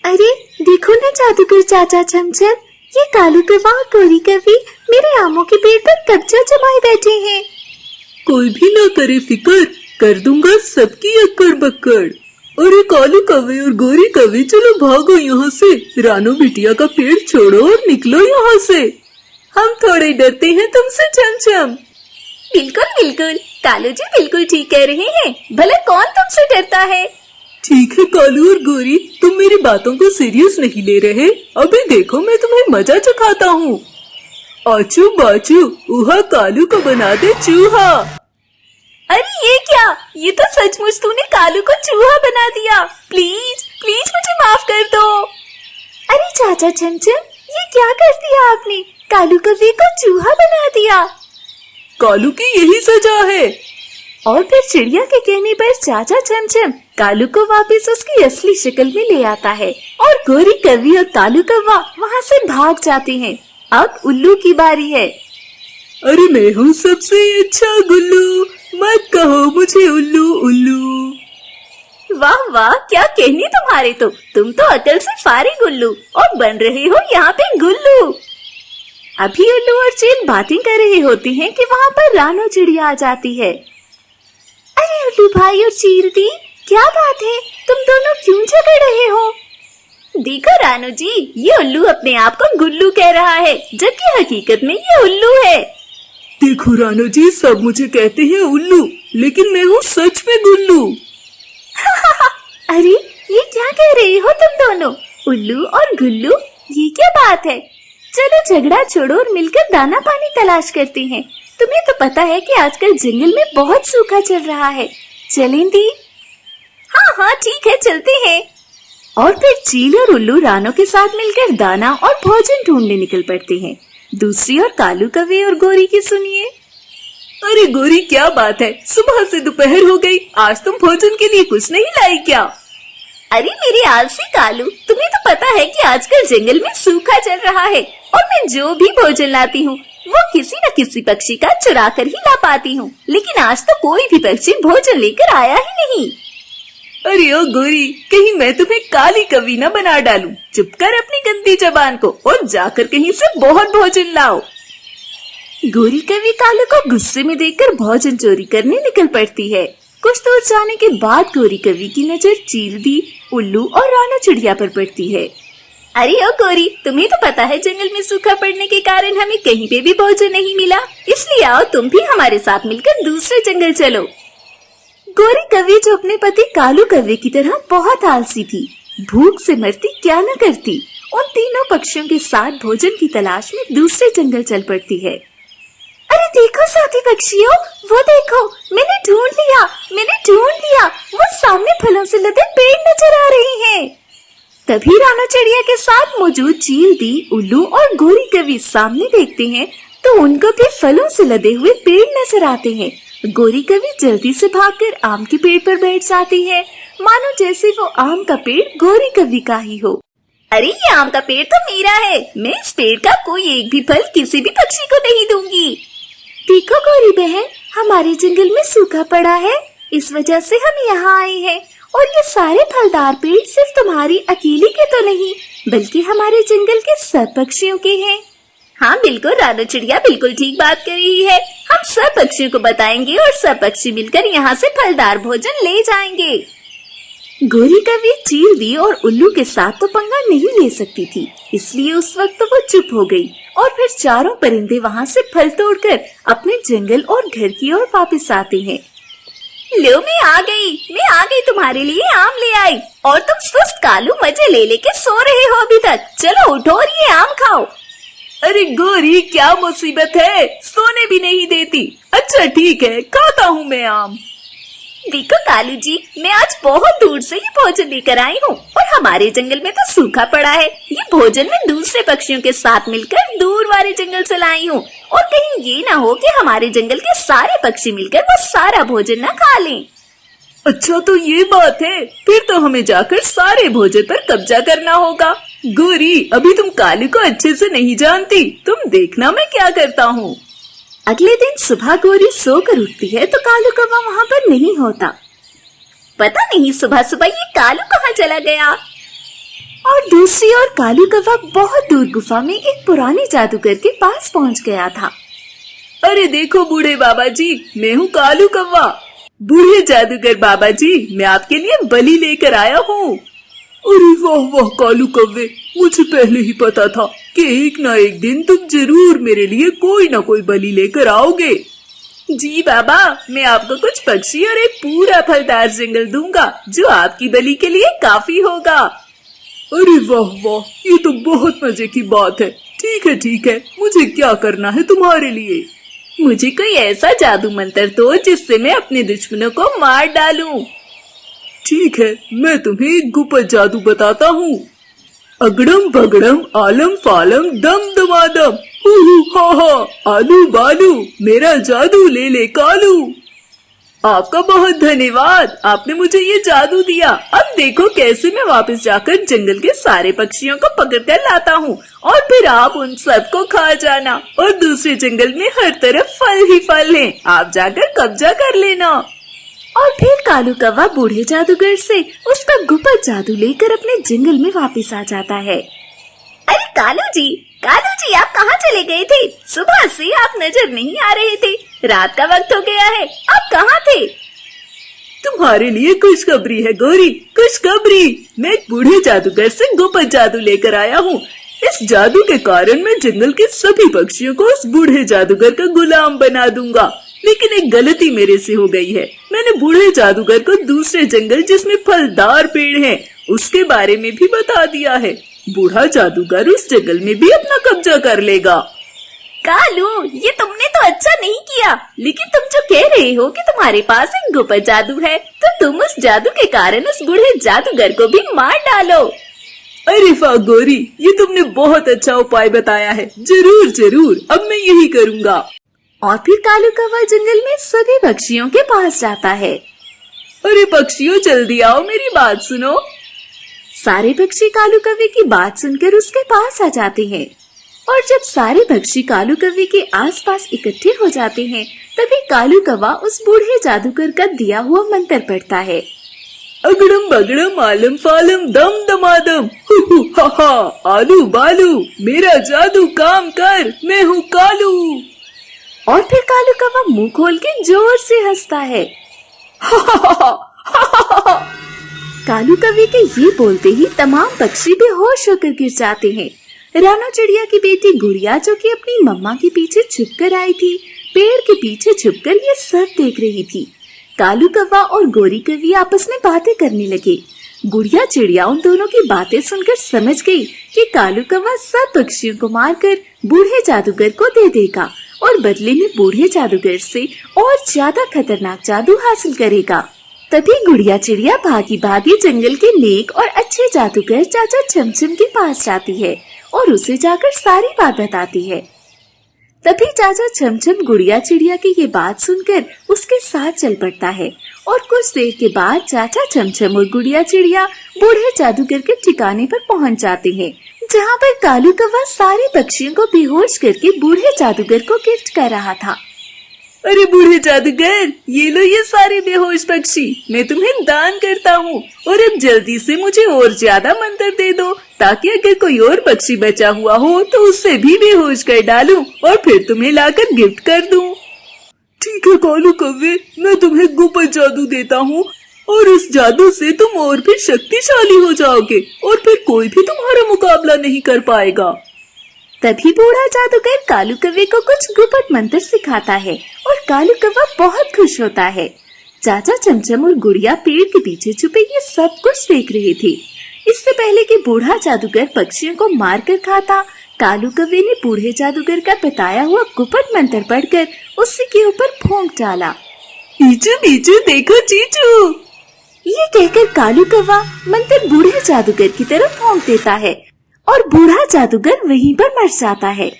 अरे देखो ना जादूगर चाचा चमचम, ये कालू कौवा और गोरी कौवी मेरे आमों के पेड़ पर कब्जा जमाए बैठे हैं। कोई भी ना करे फिकर, कर दूंगा सबकी अक्कड़ बक्कड़। अरे कालू कौवे और गोरी कौवी चलो भागो यहाँ से, रानू बिटिया का पेड़ छोड़ो और निकलो यहाँ से। हम थोड़े डरते हैं तुमसे चमचम। बिल्कुल बिल्कुल, कालू जी बिल्कुल ठीक कह रहे हैं, भले कौन तुमसे डरता है। ठीक है कालू और गोरी, तुम मेरी बातों को सीरियस नहीं ले रहे। अभी देखो मैं तुम्हें मजा चखाता हूँ। आचू बाचू उहा कालू को बना दे चूहा। अरे ये क्या, ये तो सचमुच तूने कालू को चूहा बना दिया। प्लीज प्लीज मुझे माफ कर दो। अरे चाचा चमचम, ये क्या कर दिया आपने, कालू कौवे को चूहा बना दिया। कालू की यही सजा है। और फिर चिड़िया के कहने पर चाचा चमचम कालू को वापस उसकी असली शक्ल में ले आता है और गोरी कौवी और कालू कौवा वहाँ से भाग जाते हैं। अब उल्लू की बारी है। अरे मैं हूँ सबसे अच्छा गुल्लू, मत कहो मुझे उल्लू उल्लू। वाह वाह, क्या कहने तुम्हारे तो, तुम तो अकल से फारिग उल्लू और बन रहे हो यहाँ पे गुल्लू। अभी उल्लू और चील बातें कर रहे होते हैं कि वहाँ पर रानो चिड़िया आ जाती है। अरे उल्लू भाई और चील दी, क्या बात है, तुम दोनों क्यों झगड़ रहे हो? देखो रानो जी, ये उल्लू अपने आप को गुल्लू कह रहा है, जबकि हकीकत में ये उल्लू है। देखो रानो जी, सब मुझे कहते हैं उल्लू, लेकिन मैं हूँ सच में गुल्लू। अरे ये क्या कह रहे हो तुम दोनों, उल्लू और गुल्लू, ये क्या बात है? चलो झगड़ा छोड़ो और मिलकर दाना पानी तलाश करते हैं। तुम्हें तो पता है कि आजकल जंगल में बहुत सूखा चल रहा है, चलें दी? हाँ हाँ ठीक है, चलते हैं। और फिर चील और उल्लू रानो के साथ मिलकर दाना और भोजन ढूंढने निकल पड़ते हैं। दूसरी ओर कालू कौवे और गोरी की सुनिए। अरे गोरी क्या बात है, सुबह से दोपहर हो गई, आज तुम भोजन के लिए कुछ नहीं लाई क्या? अरे मेरे आलसी कालू, तुम्हें तो पता है कि आजकल जंगल में सूखा चल रहा है और मैं जो भी भोजन लाती हूँ वो किसी न किसी पक्षी का चुरा कर ही ला पाती हूँ, लेकिन आज तो कोई भी पक्षी भोजन लेकर आया ही नहीं। अरे ओ गोरी, कहीं मैं तुम्हें काली कौवी न बना डालूं। चुप कर अपनी गंदी जबान को और जाकर कहीं से बहुत भोजन लाओ। गोरी कौवी कालू को गुस्से में देखकर भोजन चोरी करने निकल पड़ती है। कुछ दूर जाने के बाद गोरी कौवी की नजर चील दी, उल्लू और रानो चिड़िया पर पड़ती है। अरे ओ गोरी, तुम्हें तो पता है जंगल में सूखा पड़ने के कारण हमें कहीं पे भी भोजन नहीं मिला, इसलिए आओ तुम भी हमारे साथ मिलकर दूसरे जंगल चलो। गोरी कौवी, जो अपने पति कालू कौवे की तरह बहुत आलसी थी, भूख से मरती क्या न करती, उन तीनों पक्षियों के साथ भोजन की तलाश में दूसरे जंगल चल पड़ती है। अरे देखो साथी पक्षियों, वो देखो, मैंने ढूंढ लिया, वो सामने फलों से लदे पेड़ नजर आ रहे हैं। तभी रानो चिड़िया के साथ मौजूद चील दी, उल्लू और गोरी कौवी सामने देखते हैं तो उनको भी फलों से लदे हुए पेड़ नजर आते हैं। गोरी कौवी जल्दी से भागकर आम के पेड़ पर बैठ जाती है, मानो जैसे वो आम का पेड़ गोरी कौवी का ही हो। अरे ये आम का पेड़ तो मेरा है, मैं इस पेड़ का कोई एक भी फल किसी भी पक्षी को नहीं दूंगी। देखो गोरी बहन, हमारे जंगल में सूखा पड़ा है, इस वजह से हम यहाँ आए हैं, और ये सारे फलदार पेड़ सिर्फ तुम्हारी अकेली के तो नहीं, बल्कि हमारे जंगल के सब पक्षियों के हैं। हाँ बिल्कुल, रानो चिड़िया बिल्कुल ठीक बात कर रही है, हम सब पक्षियों को बताएंगे और सब पक्षी मिलकर यहाँ से फलदार भोजन ले जाएंगे। गोरी कौवी चील दी और उल्लू के साथ तो पंगा नहीं ले सकती थी, इसलिए उस वक्त तो वो चुप हो गई और फिर चारों परिंदे वहाँ से फल तोड़कर अपने जंगल और घर की ओर वापस आते हैं। लो मैं आ गई तुम्हारे लिए आम ले आई, और तुम सुस्त कालू मजे ले लेके सो रहे हो अभी तक, चलो उठो और ये आम खाओ। अरे गोरी क्या मुसीबत है, सोने भी नहीं देती। अच्छा ठीक है, खाता हूँ मैं आम। देखो कालू जी, मैं आज बहुत दूर से ये भोजन लेकर आई हूँ और हमारे जंगल में तो सूखा पड़ा है, ये भोजन मैं दूसरे पक्षियों के साथ मिलकर दूर वाले जंगल से लाई हूँ, और कहीं ये ना हो कि हमारे जंगल के सारे पक्षी मिलकर वो सारा भोजन न खा लें। अच्छा तो ये बात है, फिर तो हमें जाकर सारे भोजन पर कब्जा करना होगा। गोरी, अभी तुम कालू को अच्छे से नहीं जानती, तुम देखना मैं क्या करता हूँ। अगले दिन सुबह गोरी सोकर उठती है तो कालू कौवा वहाँ पर नहीं होता। पता नहीं सुबह सुबह ये कालू कहाँ चला गया। और दूसरी ओर कालू कौवा बहुत दूर गुफा में एक पुराने जादूगर के पास पहुंच गया था। अरे देखो बूढ़े बाबा जी, मैं हूँ कालू कौवा। बूढ़े जादूगर बाबा जी, मैं आपके लिए बलि लेकर आया हूँ। अरे वाह वाह कालू कौवे, मुझे पहले ही पता था कि एक ना एक दिन तुम जरूर मेरे लिए कोई ना कोई बलि लेकर आओगे। जी बाबा, मैं आपको कुछ पक्षी और एक पूरा फलदार जंगल दूंगा जो आपकी बलि के लिए काफी होगा। अरे वाह वाह, ये तो बहुत मजे की बात है। ठीक है, मुझे क्या करना है तुम्हारे लिए? मुझे कोई ऐसा जादू मंत्र दो जिससे मैं अपने दुश्मनों को मार डालूं। ठीक है, मैं तुम्हें एक गुप्त जादू बताता हूँ। अगड़म बगड़म आलम फालम दम दमादम हु हा हा आलू बालू मेरा जादू ले ले कालू। आपका बहुत धन्यवाद, आपने मुझे ये जादू दिया। अब देखो कैसे मैं वापस जाकर जंगल के सारे पक्षियों को पकड़ कर लाता हूँ और फिर आप उन सबको खा जाना और दूसरे जंगल में हर तरफ फल ही फल हैं। आप जाकर कब्जा कर लेना। और फिर कालू कौवा बूढ़े जादूगर से उसका गुप्त जादू लेकर अपने जंगल में वापस आ जाता है। अरे कालू जी आप कहाँ चले गए थे? सुबह से आप नजर नहीं आ रहे थे। रात का वक्त हो गया है, आप कहाँ थे? तुम्हारे लिए खुशखबरी है गौरी, खुशखबरी। मैं एक बूढ़े जादूगर से गुप्त जादू लेकर आया हूँ। इस जादू के कारण मैं जंगल के सभी पक्षियों को उस बूढ़े जादूगर का गुलाम बना दूंगा। लेकिन एक गलती मेरे से हो गई है। मैंने बूढ़े जादूगर को दूसरे जंगल जिसमें फलदार पेड़ हैं, उसके बारे में भी बता दिया है। बूढ़ा जादूगर उस जंगल में भी अपना कब्जा कर लेगा। कालू, ये तुमने तो अच्छा नहीं किया, लेकिन तुम जो कह रहे हो कि तुम्हारे पास एक गुप्त जादू है, तो तुम उस जादू के कारण उस बूढ़े जादूगर को भी मार डालो। अरे वाह गौरी, ये तुमने बहुत अच्छा उपाय बताया है। जरूर, अब मैं यही करूँगा। और फिर कालू कौवा जंगल में सभी पक्षियों के पास जाता है। अरे पक्षियों, जल्दी आओ, मेरी बात सुनो। सारे पक्षी कालू कौवे की बात सुनकर उसके पास आ जाते हैं। और जब सारे पक्षी कालू कौवे के आसपास इकट्ठे हो जाते हैं, तभी कालू कौवा उस बूढ़े जादूगर का दिया हुआ मंत्र पढ़ता है। अगड़म बगड़म आलम फालम दम दमादम हु हा हा आलू बालू मेरा जादू काम कर, मैं हूँ कालू। और फिर कालू कौवा मुंह खोल के जोर से हंसता है। कालू कौवे के ये बोलते ही तमाम पक्षी बेहोश होकर गिर जाते हैं। रानो चिड़िया की बेटी गुड़िया, जो कि अपनी मम्मा के पीछे छुपकर आई थी, पेड़ के पीछे छुपकर ये सब देख रही थी। कालू कौवा और गोरी कौवी आपस में बातें करने लगे। गुड़िया चिड़िया उन दोनों की बातें सुनकर समझ गई कि कालू कौवा सब पक्षियों को मारकर बूढ़े जादूगर को दे देगा और बदले में बूढ़े जादूगर से और ज्यादा खतरनाक जादू हासिल करेगा। तभी गुड़िया चिड़िया भागी भागी जंगल के नेक और अच्छे जादूगर चाचा चमचम के पास जाती है और उसे जाकर सारी बात बताती है। तभी चाचा चमचम गुड़िया चिड़िया की ये बात सुनकर उसके साथ चल पड़ता है और कुछ देर के बाद चाचा चमचम और गुड़िया चिड़िया बूढ़े जादूगर के ठिकाने पर पहुंच जाते हैं, जहाँ पर कालू कौवा सारे पक्षियों को बेहोश करके बूढ़े जादूगर को गिफ्ट कर रहा था। अरे बूढ़े जादूगर, ये लो ये सारे बेहोश पक्षी, मैं तुम्हें दान करता हूँ। और अब जल्दी से मुझे और ज्यादा मंत्र दे दो, ताकि अगर कोई और पक्षी बचा हुआ हो तो उससे भी बेहोश कर डालूं और फिर तुम्हें लाकर गिफ्ट कर दूं। ठीक है कालू कौवे, मैं तुम्हें गुप्त जादू देता हूँ और उस जादू से तुम और भी शक्तिशाली हो जाओगे और फिर कोई भी तुम्हारा मुकाबला नहीं कर पाएगा। तभी बूढ़ा जादूगर कालू कौवे को कुछ गुप्त मंत्र सिखाता है और कालू कौवा बहुत खुश होता है। चाचा चमचम और गुड़िया पेड़ के पीछे छुपे ये सब कुछ देख रहे थे। इससे पहले कि बूढ़ा जादूगर पक्षियों को मार कर खाता, कालू कौवे ने बूढ़े जादूगर का बताया हुआ गुप्त मंत्र पढ़कर उसी के ऊपर फूंक डाला। पीछू पीछू देखो चीचू। ये कहकर कालू कौवा मंत्र बूढ़े जादूगर की तरफ फूंक देता है और बूढ़ा जादूगर वहीं पर मर जाता है।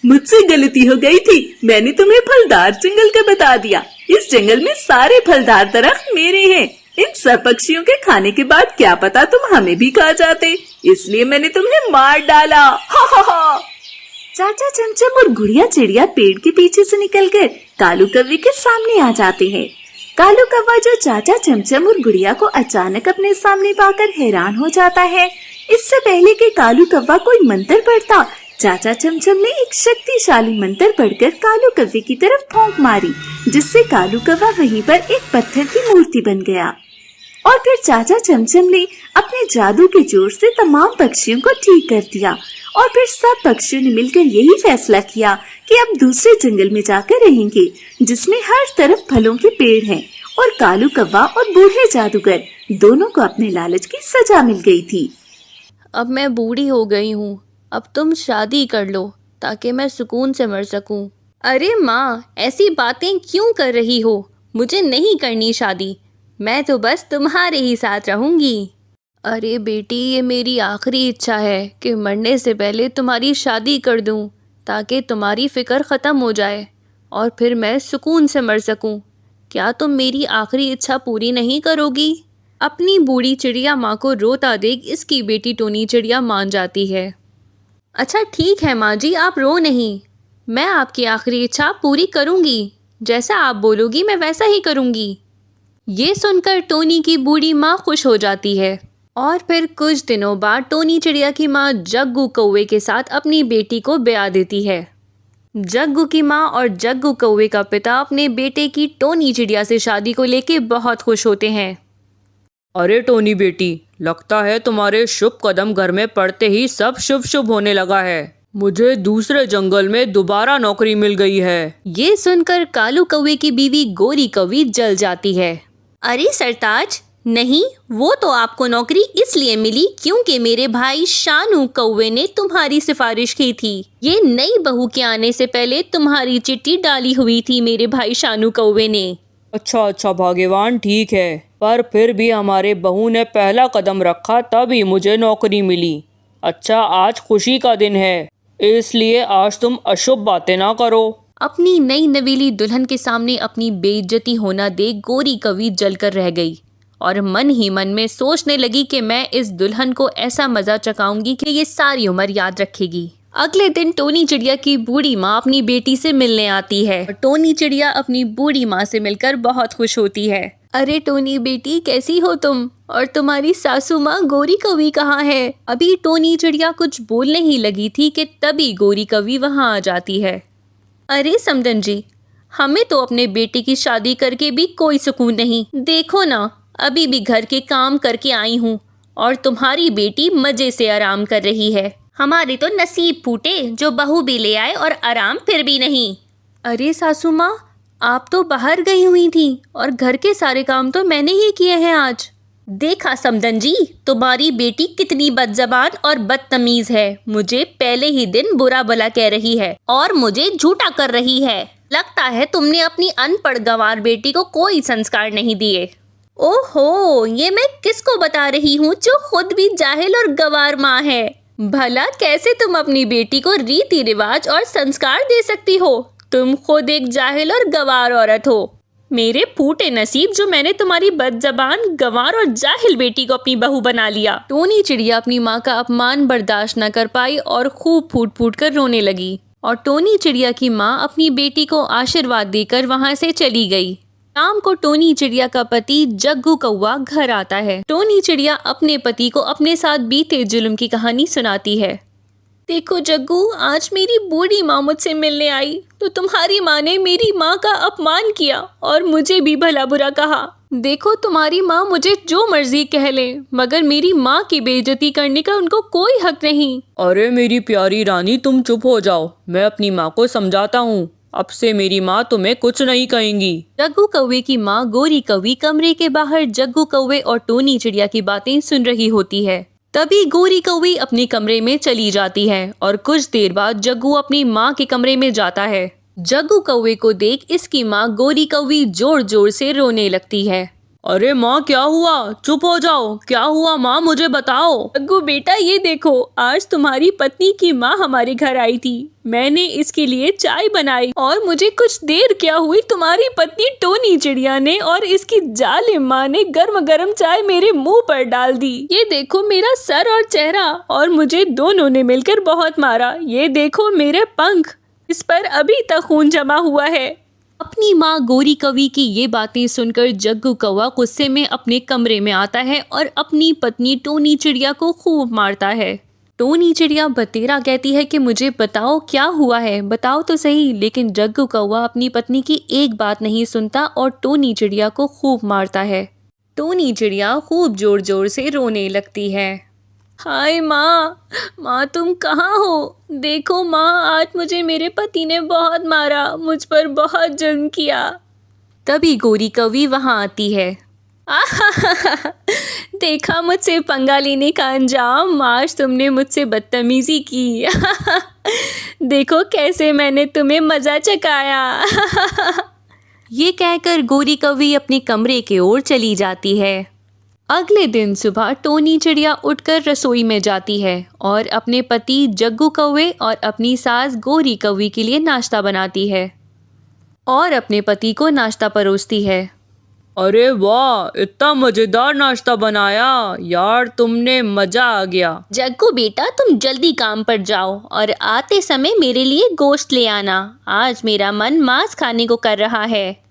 मुझसे गलती हो गई थी, मैंने तुम्हें फलदार जंगल का बता दिया। इस जंगल में सारे फलदार दरख्त मेरे हैं। इन सब पक्षियों के खाने के बाद क्या पता तुम हमें भी खा जाते, इसलिए मैंने तुम्हें मार डाला। हा हा हा। चाचा चमचम और गुड़िया चिड़िया पेड़ के पीछे से निकलकर कालू कौवे के सामने आ जाते हैं। कालू कौवा, जो चाचा चमचम और गुड़िया को अचानक अपने सामने पाकर हैरान हो जाता है इससे पहले कि कालू कौवा कोई मंत्र पढ़ता, चाचा चमचम ने एक शक्तिशाली मंत्र पढ़कर कालू कौवे की तरफ फूंक मारी, जिससे कालू कौवा वहीं पर एक पत्थर की मूर्ति बन गया। और फिर चाचा चमचम ने अपने जादू के जोर से तमाम पक्षियों को ठीक कर दिया और फिर सब पक्षियों ने मिलकर यही फैसला किया कि अब दूसरे जंगल में जाकर रहेंगे, जिसमें हर तरफ फलों के पेड़ हैं। और कालू कौवा और बूढ़े जादूगर दोनों को अपने लालच की सजा मिल गई थी। अब मैं बूढ़ी हो गई हूँ, अब तुम शादी कर लो ताकि मैं सुकून से मर सकूं। अरे माँ, ऐसी बातें क्यों कर रही हो? मुझे नहीं करनी शादी, मैं तो बस तुम्हारे ही साथ रहूंगी। अरे बेटी, ये मेरी आखिरी इच्छा है कि मरने से पहले तुम्हारी शादी कर दूं ताकि तुम्हारी फिक्र ख़त्म हो जाए और फिर मैं सुकून से मर सकूं। क्या तुम मेरी आखिरी इच्छा पूरी नहीं करोगी? अपनी बूढ़ी चिड़िया माँ को रोता देख इसकी बेटी टोनी चिड़िया मान जाती है। अच्छा ठीक है माँ जी, आप रो नहीं, मैं आपकी आखिरी इच्छा पूरी करूँगी। जैसा आप बोलोगी मैं वैसा ही करूँगी। ये सुनकर टोनी की बूढ़ी माँ खुश हो जाती है और फिर कुछ दिनों बाद टोनी चिड़िया की माँ जग्गू कौवे के साथ अपनी बेटी को ब्याह देती है। जग्गू की माँ और जग्गू कौवे का पिता अपने बेटे की टोनी चिड़िया से शादी को लेके बहुत खुश होते हैं। अरे टोनी बेटी, लगता है तुम्हारे शुभ कदम घर में पड़ते ही सब शुभ शुभ होने लगा है। मुझे दूसरे जंगल में दोबारा नौकरी मिल गई है। ये सुनकर कालू कौवे की बीवी गोरी कौवी जल जाती है। अरे सरताज, नहीं, वो तो आपको नौकरी इसलिए मिली क्योंकि मेरे भाई शानू कौवे ने तुम्हारी सिफारिश की थी। ये नई बहू के आने से पहले तुम्हारी चिट्ठी डाली हुई थी मेरे भाई शानू कौवे ने। अच्छा भाग्यवान, ठीक है, पर फिर भी हमारे बहू ने पहला कदम रखा तभी मुझे नौकरी मिली। अच्छा, आज खुशी का दिन है, इसलिए आज तुम अशुभ बातें ना करो। अपनी नई नवेली दुल्हन के सामने अपनी बेइज्जती होना देख गोरी कौवी जलकर रह गई और मन ही मन में सोचने लगी कि मैं इस दुल्हन को ऐसा मजा चखाऊंगी कि ये सारी उम्र याद रखेगी। अगले दिन टोनी चिड़िया की बूढ़ी माँ अपनी बेटी से मिलने आती है। टोनी चिड़िया अपनी बूढ़ी माँ से मिलकर बहुत खुश होती है। अरे टोनी बेटी, कैसी हो तुम? और तुम्हारी सासू माँ गोरी कौवी कहाँ है? अभी टोनी चिड़िया कुछ बोलने ही लगी थी कि तभी गोरी कौवी वहाँ आ जाती है। अरे समदन जी, हमें तो अपने बेटे की शादी करके भी कोई सुकून नहीं। देखो ना, अभी भी घर के काम करके आई हूँ और तुम्हारी बेटी मजे से आराम कर रही है। हमारे तो नसीब फूटे जो बहू भी ले आए और आराम फिर भी नहीं। अरे सासू माँ, आप तो बाहर गई हुई थी और घर के सारे काम तो मैंने ही किए हैं आज। देखा समदन जी, तुम्हारी बेटी कितनी बदजबान और बदतमीज है। मुझे पहले ही दिन बुरा भला कह रही है और मुझे झूठा कर रही है। लगता है तुमने अपनी अनपढ़ गंवार बेटी को कोई संस्कार नहीं दिए। ओहो, ये मैं किसको बता रही हूँ जो खुद भी जाहिल और गंवार माँ है। भला कैसे तुम अपनी बेटी को रीति रिवाज और संस्कार दे सकती हो? तुम खुद एक जाहिल और गंवार औरत हो। मेरे फूटे नसीब जो मैंने तुम्हारी बदजबान, गंवार और जाहिल बेटी को अपनी बहू बना लिया। टोनी चिड़िया अपनी माँ का अपमान बर्दाश्त न कर पाई और खूब फूट फूट कर रोने लगी और टोनी चिड़िया की माँ अपनी बेटी को आशीर्वाद देकर वहाँ से चली गई। शाम को टोनी चिड़िया का पति जग्गू कौवा घर आता है। टोनी चिड़िया अपने पति को अपने साथ बीते जुल्म की कहानी सुनाती है। देखो जग्गू, आज मेरी बूढ़ी माँ मुझसे मिलने आई तो तुम्हारी माँ ने मेरी माँ का अपमान किया और मुझे भी भला बुरा कहा। देखो, तुम्हारी माँ मुझे जो मर्जी कह ले, मगर मेरी माँ की बेइज्जती करने का उनको कोई हक नहीं। अरे मेरी प्यारी रानी, तुम चुप हो जाओ, मैं अपनी माँ को समझाता हूँ। अब से मेरी माँ तुम्हें कुछ नहीं कहेंगी। जग्गू कौवे की माँ गोरी कौवी कमरे के बाहर जग्गू कौवे और टोनी चिड़िया की बातें सुन रही होती है। तभी गोरी कौवी अपने कमरे में चली जाती है और कुछ देर बाद जग्गू अपनी माँ के कमरे में जाता है। जग्गू कौवे को देख इसकी माँ गोरी कौवी जोर जोर से रोने लगती है। अरे माँ, क्या हुआ? चुप हो जाओ, क्या हुआ माँ, मुझे बताओ। जग्गू बेटा, ये देखो, आज तुम्हारी पत्नी की माँ हमारे घर आई थी। मैंने इसके लिए चाय बनाई और मुझे कुछ देर क्या हुई, तुम्हारी पत्नी टोनी चिड़िया ने और इसकी जालिम माँ ने गर्म गर्म चाय मेरे मुंह पर डाल दी। ये देखो मेरा सर और चेहरा, और मुझे दोनों ने मिलकर बहुत मारा। ये देखो मेरे पंख, इस पर अभी तक खून जमा हुआ है। अपनी माँ गौरी कवि की ये बातें सुनकर जग्गू कौवा गुस्से में अपने कमरे में आता है और अपनी पत्नी टोनी चिड़िया को खूब मारता है। टोनी चिड़िया बतेरा कहती है कि मुझे बताओ क्या हुआ है, बताओ तो सही। लेकिन जग्गू कौवा अपनी पत्नी की एक बात नहीं सुनता और टोनी चिड़िया को खूब मारता है। टोनी चिड़िया खूब जोर जोर से रोने लगती है। हाय माँ, माँ तुम कहाँ हो? देखो माँ, आज मुझे मेरे पति ने बहुत मारा, मुझ पर बहुत जुल्म किया। तभी गौरी कवि वहाँ आती है। देखा मुझसे पंगा लेने का अंजाम, आज तुमने मुझसे बदतमीजी की। देखो कैसे मैंने तुम्हें मजा चकाया। ये कहकर गौरी कवि अपने कमरे की ओर चली जाती है। अगले दिन सुबह टोनी चिड़िया उठकर रसोई में जाती है और अपने पति जग्गू कौवे और अपनी सास गौरी कवि के लिए नाश्ता बनाती है और अपने पति को नाश्ता परोसती है। अरे वाह, इतना मजेदार नाश्ता बनाया यार, तुमने मजा आ गया। जग्गू बेटा, तुम जल्दी काम पर जाओ और आते समय मेरे लिए गोश्त ले आना। आज मेरा मन मांस खाने को कर रहा है।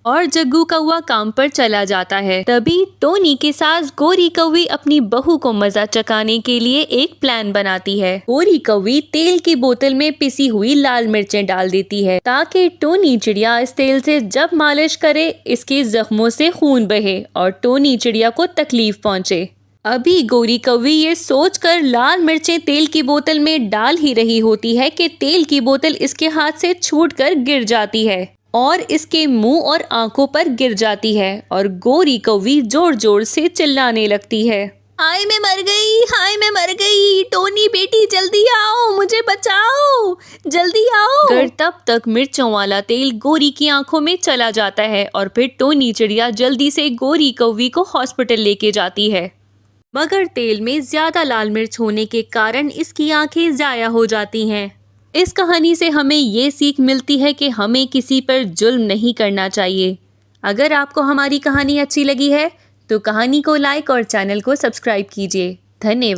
और जग्गू कौवा काम पर चला जाता है। तभी टोनी के सास गौरी कौवी अपनी बहू को मजा चकाने के लिए एक प्लान बनाती है। गौरी कौवी तेल की बोतल में पिसी हुई लाल मिर्चें डाल देती है ताकि टोनी चिड़िया इस तेल से जब मालिश करे इसके जख्मों से खून बहे और टोनी चिड़िया को तकलीफ पहुंचे। अभी गौरी कौवी ये सोचकर लाल मिर्चें तेल की बोतल में डाल ही रही होती है कि तेल की बोतल इसके हाथ से छूटकर गिर जाती है और इसके मुंह और आंखों पर गिर जाती है और गौरी कौवी जोर जोर से चिल्लाने लगती है। हाय मैं मर गई, हाय मैं मर गई, टोनी बेटी जल्दी आओ, मुझे बचाओ, जल्दी आओ। फिर तब तक मिर्चों वाला तेल गौरी की आंखों में चला जाता है और फिर टोनी चिड़िया जल्दी से गौरी कौवी को हॉस्पिटल लेके जाती है। मगर तेल में ज्यादा लाल मिर्च होने के कारण इसकी आंखें जाया हो जाती हैं। इस कहानी से हमें ये सीख मिलती है कि हमें किसी पर जुल्म नहीं करना चाहिए। अगर आपको हमारी कहानी अच्छी लगी है तो कहानी को लाइक और चैनल को सब्सक्राइब कीजिए। धन्यवाद।